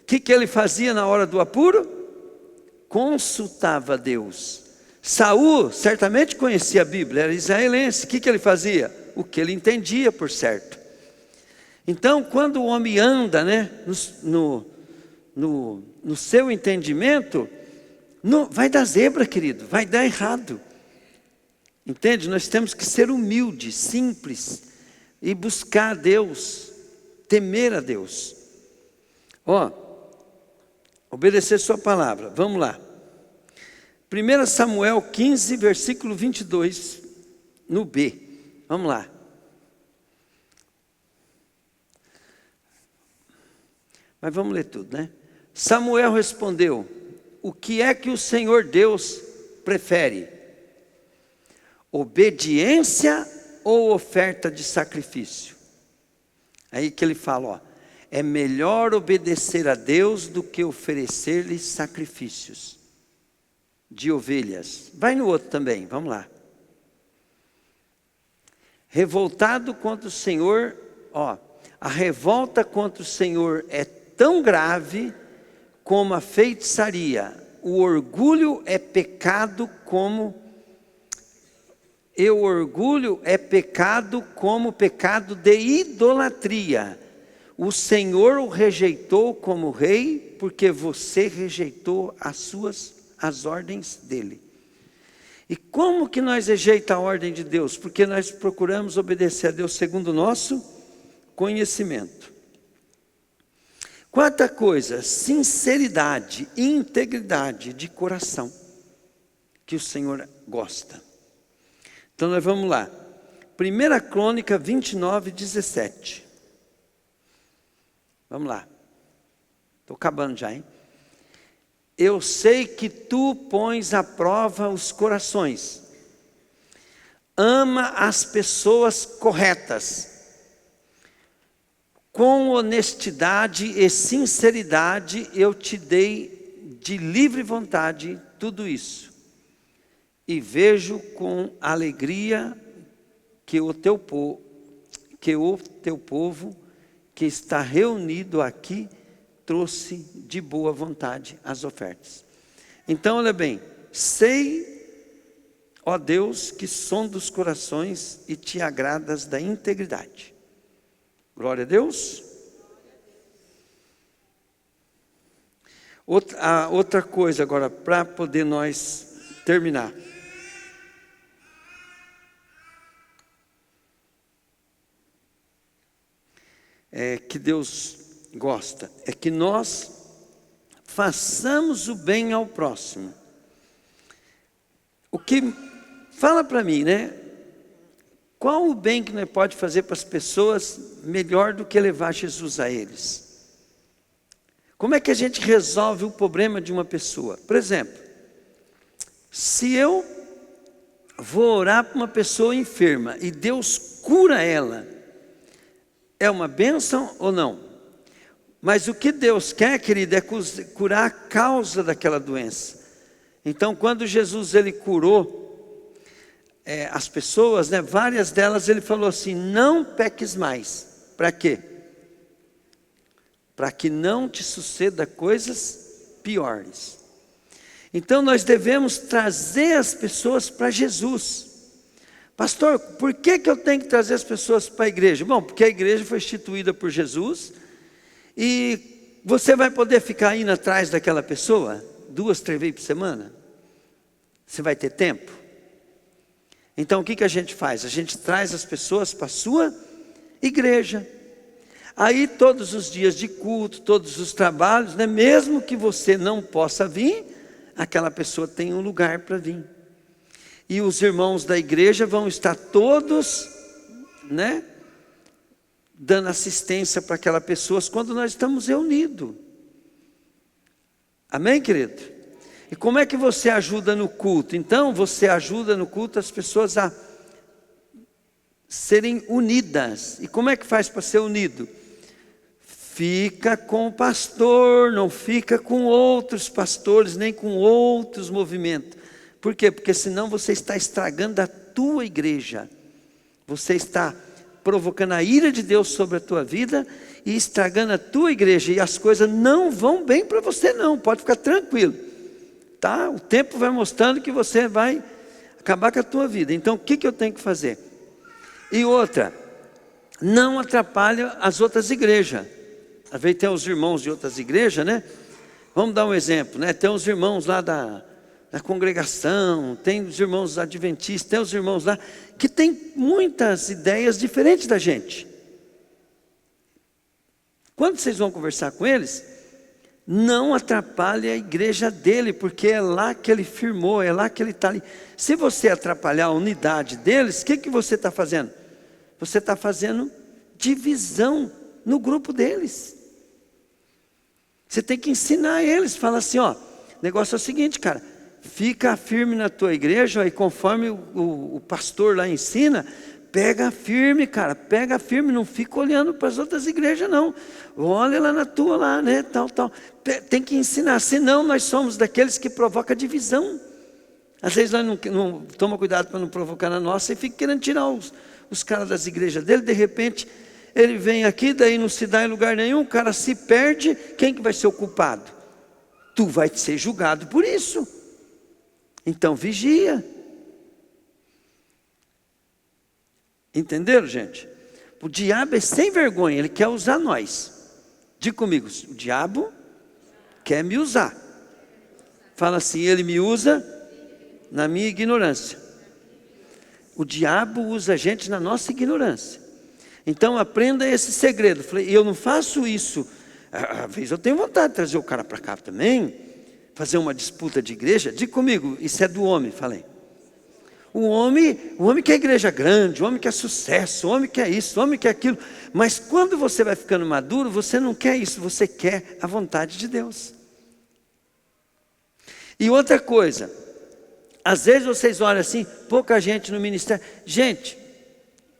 o que ele fazia na hora do apuro? Consultava Deus. Saul certamente conhecia a Bíblia, era israelense. O que ele fazia? O que ele entendia por certo. Então, quando o homem anda, né, no seu entendimento, vai dar zebra, querido, vai dar errado. Entende? Nós temos que ser humildes, simples, e buscar a Deus, temer a Deus. Obedecer sua palavra. Vamos lá. 1 Samuel 15, versículo 22, no B. Vamos lá. Mas vamos ler tudo, né? Samuel respondeu: o que é que o Senhor Deus prefere? Obediência ou oferta de sacrifício? Aí que ele fala, é melhor obedecer a Deus do que oferecer-lhe sacrifícios de ovelhas. Vai no outro também, vamos lá. Revoltado contra o Senhor, a revolta contra o Senhor é tão grave como a feitiçaria. O orgulho é pecado como pecado de idolatria. O Senhor o rejeitou como rei, porque você rejeitou as ordens dele. E como que nós rejeitamos a ordem de Deus? Porque nós procuramos obedecer a Deus segundo o nosso conhecimento. Quarta coisa, sinceridade e integridade de coração, que o Senhor gosta. Então nós vamos lá. 1 Crônica 29, 17. Vamos lá. Estou acabando já, hein? Eu sei que tu pões à prova os corações. Ama as pessoas corretas. Com honestidade e sinceridade eu te dei de livre vontade tudo isso. E vejo com alegria que o teu povo que está reunido aqui trouxe de boa vontade as ofertas. Então, olha bem, ó Deus, que sonda os corações e te agradas da integridade. Glória a Deus. Outra coisa agora, para poder nós terminar. Que Deus gosta, é que nós façamos o bem ao próximo. O que, fala para mim, né? Qual o bem que nós pode fazer para as pessoas melhor do que levar Jesus a eles? Como é que a gente resolve o problema de uma pessoa? Por exemplo, se eu vou orar para uma pessoa enferma e Deus cura ela, é uma bênção ou não? Mas o que Deus quer, querido, é curar a causa daquela doença. Então, quando Jesus ele curou as pessoas, né, várias delas ele falou assim: não peques mais. Para quê? Para que não te suceda coisas piores. Então, nós devemos trazer as pessoas para Jesus. Pastor, por que eu tenho que trazer as pessoas para a igreja? Bom, porque a igreja foi instituída por Jesus. E você vai poder ficar indo atrás daquela pessoa 2, 3 vezes por semana? Você vai ter tempo? Então o que a gente faz? A gente traz as pessoas para a sua igreja. Aí todos os dias de culto, todos os trabalhos, né, mesmo que você não possa vir, aquela pessoa tem um lugar para vir. E os irmãos da igreja vão estar todos, né, dando assistência para aquelas pessoas quando nós estamos reunidos. Amém, querido? E como é que você ajuda no culto? Então, você ajuda no culto as pessoas a serem unidas. E como é que faz para ser unido? Fica com o pastor, não fica com outros pastores, nem com outros movimentos. Por quê? Porque senão você está estragando a tua igreja. Você está provocando a ira de Deus sobre a tua vida e estragando a tua igreja, e as coisas não vão bem para você não, pode ficar tranquilo, tá? O tempo vai mostrando que você vai acabar com a tua vida. Então o que eu tenho que fazer? E outra, não atrapalha as outras igrejas. Às vezes tem os irmãos de outras igrejas, né? Vamos dar um exemplo, né? Tem os irmãos lá da congregação, tem os irmãos adventistas, tem os irmãos lá que tem muitas ideias diferentes da gente. Quando vocês vão conversar com eles, não atrapalhe a igreja dele, porque é lá que ele firmou, é lá que ele está ali. Se você atrapalhar a unidade deles, o que você está fazendo? Você está fazendo divisão no grupo deles. Você tem que ensinar eles, fala assim, ó, o negócio é o seguinte, cara, fica firme na tua igreja, e conforme o pastor lá ensina, pega firme, cara, pega firme, não fica olhando para as outras igrejas não, olha lá na tua lá, né, tal, tem que ensinar, senão nós somos daqueles que provocam divisão. Às vezes nós não toma cuidado para não provocar na nossa, e fica querendo tirar os caras das igrejas dele, de repente, ele vem aqui, daí não se dá em lugar nenhum, o cara se perde, quem que vai ser o culpado? Tu vai ser julgado por isso. Então vigia. Entenderam, gente? O diabo é sem vergonha, ele quer usar nós. Diga comigo, o diabo quer me usar. Fala assim, ele me usa na minha ignorância. O diabo usa a gente na nossa ignorância. Então aprenda esse segredo. Falei, eu não faço isso. Às vezes eu tenho vontade de trazer o cara para cá também, fazer uma disputa de igreja. Diga comigo, isso é do homem, falei. O homem quer igreja grande, o homem quer sucesso, o homem quer isso, o homem quer aquilo. Mas quando você vai ficando maduro, você não quer isso, você quer a vontade de Deus. E outra coisa, às vezes vocês olham assim, pouca gente no ministério. Gente,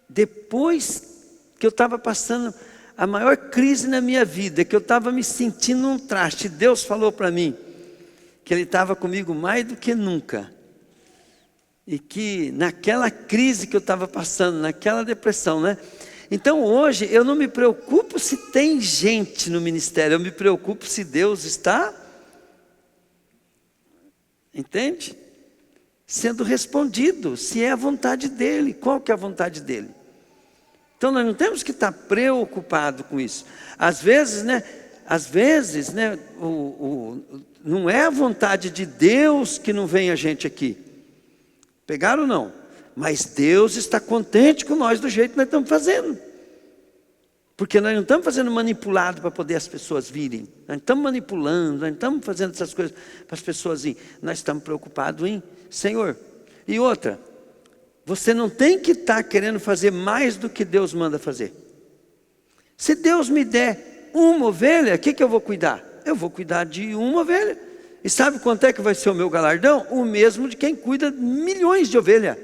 depois que eu estava passando a maior crise na minha vida, que eu estava me sentindo um traste, Deus falou para mim que Ele estava comigo mais do que nunca. E que naquela crise que eu estava passando, naquela depressão, né? Então hoje eu não me preocupo se tem gente no ministério, eu me preocupo se Deus está. Entende? sendo respondido, se é a vontade dEle. Qual que é a vontade dEle? Então nós não temos que estar preocupados com isso. Às vezes, não é a vontade de Deus que não vem a gente aqui. Pegaram ou não? Mas Deus está contente com nós do jeito que nós estamos fazendo. Porque nós não estamos fazendo manipulado para poder as pessoas virem. Nós não estamos manipulando, nós não estamos fazendo essas coisas para as pessoas irem. Nós estamos preocupados em Senhor. E outra, você não tem que estar querendo fazer mais do que Deus manda fazer. Se Deus me der uma ovelha, o que eu vou cuidar? Eu vou cuidar de uma ovelha. E sabe quanto é que vai ser o meu galardão? O mesmo de quem cuida de milhões de ovelhas.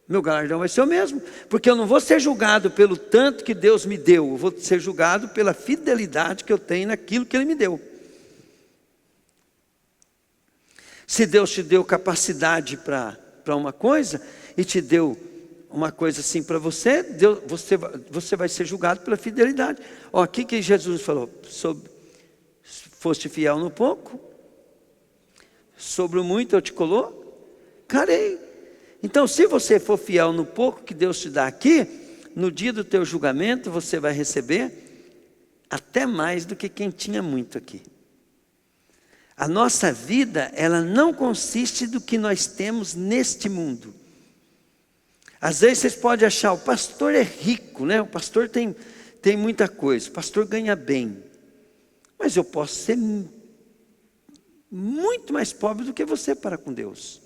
Meu galardão vai ser o mesmo, porque eu não vou ser julgado pelo tanto que Deus me deu, eu vou ser julgado pela fidelidade que eu tenho naquilo que Ele me deu. Se Deus te deu capacidade para uma coisa, e te deu uma coisa assim para você, você vai ser julgado pela fidelidade. Ó, aqui que Jesus falou, foste fiel no pouco, sobre o muito eu te colocarei. Então, se você for fiel no pouco que Deus te dá aqui, no dia do teu julgamento, você vai receber até mais do que quem tinha muito aqui. A nossa vida, ela não consiste do que nós temos neste mundo. Às vezes vocês podem achar, o pastor é rico, né? O pastor tem muita coisa, o pastor ganha bem. Mas eu posso ser muito mais pobre do que você para com Deus.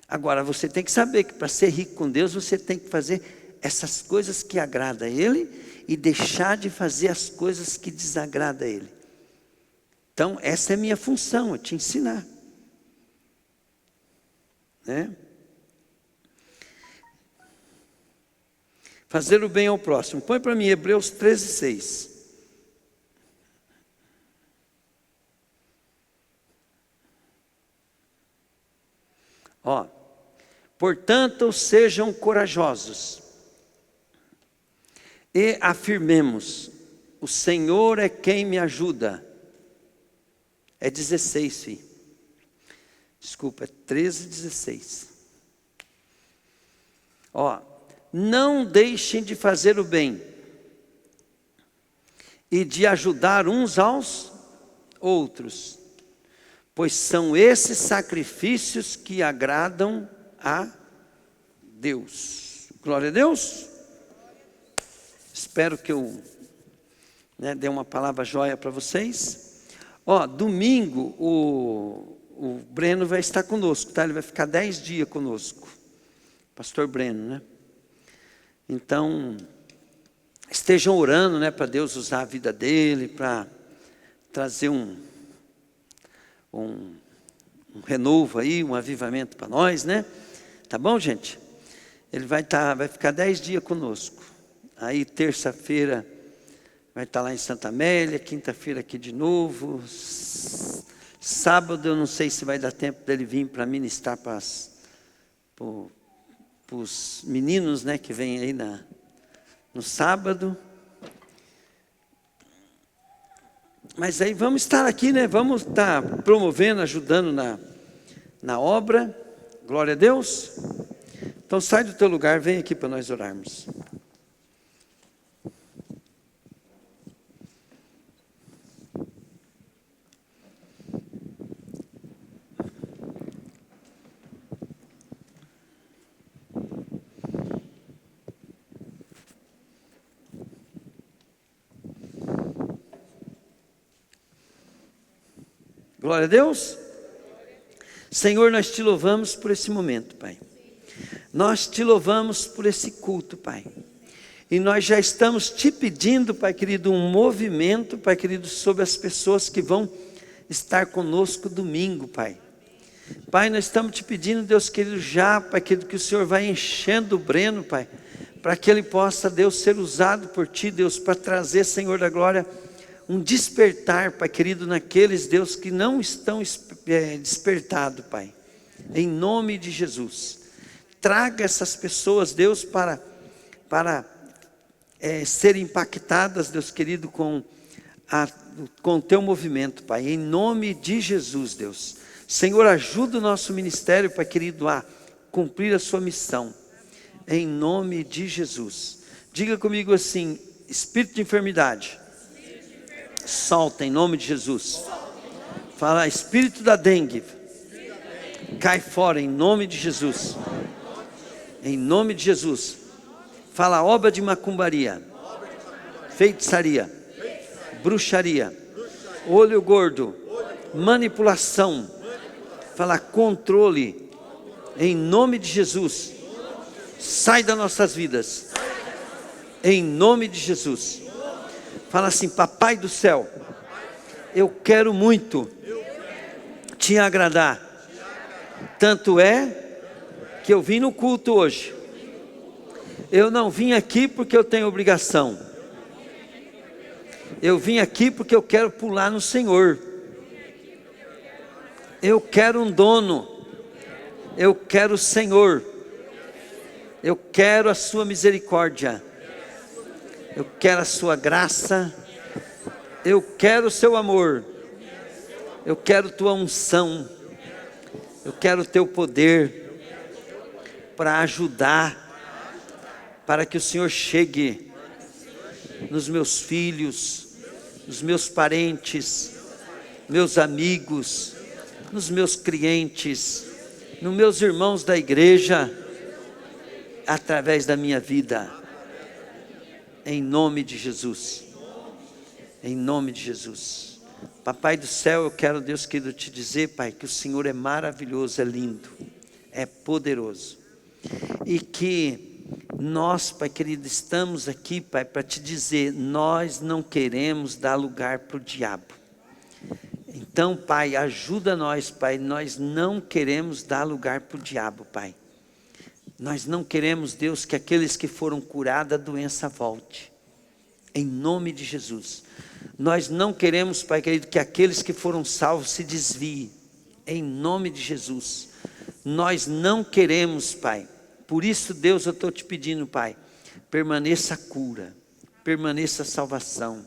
Agora, você tem que saber que para ser rico com Deus, você tem que fazer essas coisas que agradam a Ele e deixar de fazer as coisas que desagradam a Ele. Então, essa é a minha função, é te ensinar. Né? Fazer o bem ao próximo. Põe para mim Hebreus 13:6. Ó, portanto, sejam corajosos e afirmemos, o Senhor é quem me ajuda. É 16, filho. Desculpa, é 13:16. Ó, não deixem de fazer o bem e de ajudar uns aos outros, pois são esses sacrifícios que agradam a Deus. Glória a Deus. Espero que eu dê uma palavra joia para vocês. Ó, domingo o Breno vai estar conosco, tá? Ele vai ficar 10 dias conosco. Pastor Breno, né? Então, estejam orando, né, para Deus usar a vida dele, para trazer um renovo aí, um avivamento para nós, né? Tá bom, gente? Ele vai ficar 10 dias conosco. Aí, terça-feira, vai estar lá em Santa Amélia, quinta-feira aqui de novo. Sábado, eu não sei se vai dar tempo dele vir para ministrar para os meninos, né, que vêm aí no sábado. Mas aí vamos estar aqui, né? Vamos estar promovendo, ajudando na obra. Glória a Deus. Então sai do teu lugar, vem aqui para nós orarmos. Glória a Deus. Senhor, nós te louvamos por esse momento, Pai. Nós te louvamos por esse culto, Pai. E nós já estamos te pedindo, Pai querido, um movimento, Pai querido, sobre as pessoas que vão estar conosco domingo, Pai. Pai, nós estamos te pedindo, Deus querido, já, Pai querido, que o Senhor vai enchendo o Breno, Pai, para que ele possa, Deus, ser usado por Ti, Deus, para trazer, Senhor da glória, um despertar, Pai querido, naqueles, Deus, que não estão despertados, Pai. Em nome de Jesus. Traga essas pessoas, Deus, para serem impactadas, Deus querido, com o Teu movimento, Pai. Em nome de Jesus, Deus. Senhor, ajuda o nosso ministério, Pai querido, a cumprir a sua missão. Em nome de Jesus. Diga comigo assim: espírito de enfermidade, solta em nome de Jesus. Fala, espírito da dengue, cai fora em nome de Jesus. Em nome de Jesus. Fala, obra de macumbaria, feitiçaria, bruxaria, olho gordo, manipulação. Fala, controle, em nome de Jesus. Sai das nossas vidas, em nome de Jesus. Fala assim: Papai do céu, eu quero muito te agradar. Tanto é que eu vim no culto hoje. Eu não vim aqui porque eu tenho obrigação. Eu vim aqui porque eu quero pular no Senhor. Eu quero um dono. Eu quero o Senhor. Eu quero a sua misericórdia. Eu quero a sua graça. Eu quero o seu amor. Eu quero tua unção. Eu quero o teu poder para ajudar, para que o Senhor chegue nos meus filhos, nos meus parentes, meus amigos, nos meus clientes, nos meus irmãos da igreja, através da minha vida, em nome de Jesus, em nome de Jesus. Papai do céu, eu quero, Deus querido, te dizer, Pai, que o Senhor é maravilhoso, é lindo, é poderoso, e que nós, Pai querido, estamos aqui, Pai, para te dizer, nós não queremos dar lugar para o diabo. Então, Pai, ajuda nós, Pai, nós não queremos dar lugar para o diabo, Pai. Nós não queremos, Deus, que aqueles que foram curados da doença volte, em nome de Jesus. Nós não queremos, Pai querido, que aqueles que foram salvos se desviem, em nome de Jesus. Nós não queremos, Pai. Por isso, Deus, eu estou te pedindo, Pai, permaneça a cura, permaneça a salvação,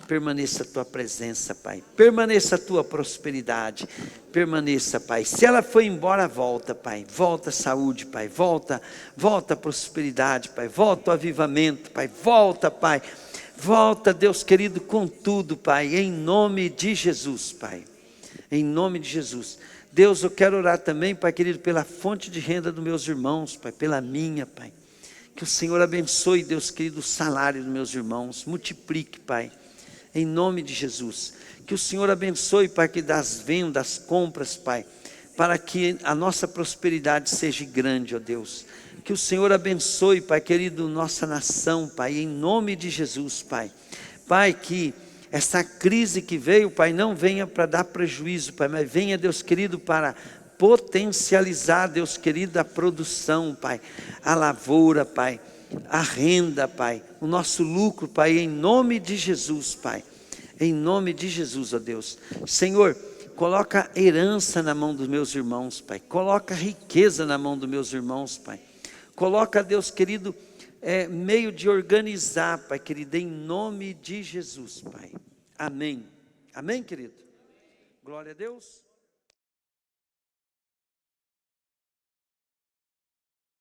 permaneça a tua presença, Pai, permaneça a tua prosperidade, permaneça, Pai. Se ela foi embora, volta, Pai, volta a saúde, Pai, volta a prosperidade, Pai, volta o avivamento, Pai, volta, Pai, volta, Deus querido, com tudo, Pai, em nome de Jesus, Pai, em nome de Jesus. Deus, eu quero orar também, Pai querido, pela fonte de renda dos meus irmãos, Pai, pela minha, Pai. Que o Senhor abençoe, Deus querido, o salário dos meus irmãos, multiplique, Pai, em nome de Jesus. Que o Senhor abençoe, Pai, que das vendas, compras, Pai, para que a nossa prosperidade seja grande, ó Deus. Que o Senhor abençoe, Pai querido, nossa nação, Pai, em nome de Jesus, Pai. Pai, que essa crise que veio, Pai, não venha para dar prejuízo, Pai, mas venha, Deus querido, para potencializar, Deus querido, a produção, Pai, a lavoura, Pai, a renda, Pai, o nosso lucro, Pai, em nome de Jesus, Pai, em nome de Jesus, ó Deus. Senhor, coloca herança na mão dos meus irmãos, Pai, coloca riqueza na mão dos meus irmãos, Pai, coloca, Deus querido, meio de organizar, Pai querido, em nome de Jesus, Pai. Amém. Amém, querido? Glória a Deus.